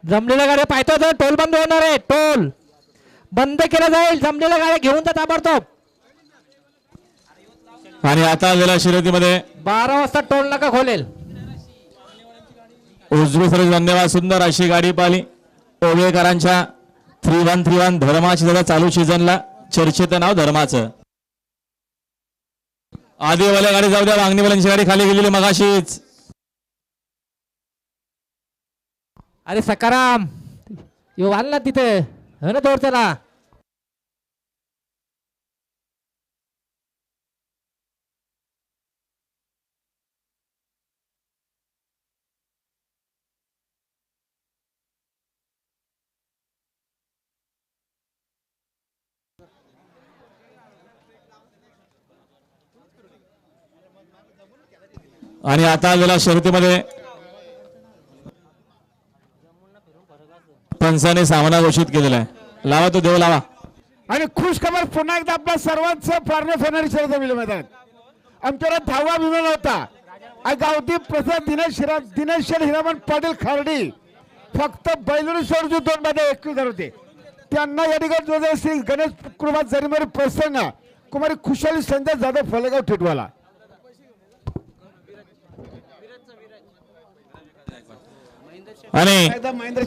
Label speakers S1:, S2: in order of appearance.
S1: जमलेल्या गाड्या पाहतो तर टोल बंद होणार आहे. टोल बंद केला जाईल. जमलेल्या गाड्या घेऊन जा ताबडतोब.
S2: आणि आता गेल्या शर्यतीमध्ये
S1: 12 वाजता टोल नाका खोलेल.
S2: उजवी सर्व धन्यवाद. सुंदर अशी गाडी पाहिली ओवेकरांच्या 3131 धर्माची दादा चालू सीझनला चर्चेचं नाव धर्माचं. आधीवाल्या गाडी जाऊ द्या. वांगणीवाल्यांची गाडी खाली गेलेली मगाशीच.
S1: अरे सकाराम येऊ आल ना तिथे हो ना तोड त्याला.
S2: आणि आता गेल्या शर्यतीमध्ये पंचाने सामना घोषित केलेला आहे. लावा तो देव लावा.
S3: आणि खुश खबर पुन्हा एकदा आपल्या सर्वांचं फारण्यात होणारी शर्यत मिळेल मैदानात. आमच्याकडे 10वा विमान होता गावठी प्रसाद दिनेश हिरामण पाटील खार्डी. फक्त बैलूर सोडून 2 मध्ये 21 होते. त्यांना या ठिकाणी श्री गणेश कृपा जरीमारी प्रसन्न कुमारी खुशाली संजय जाधव फलेगाव टिटवाला.
S2: आणि
S3: महेंद्र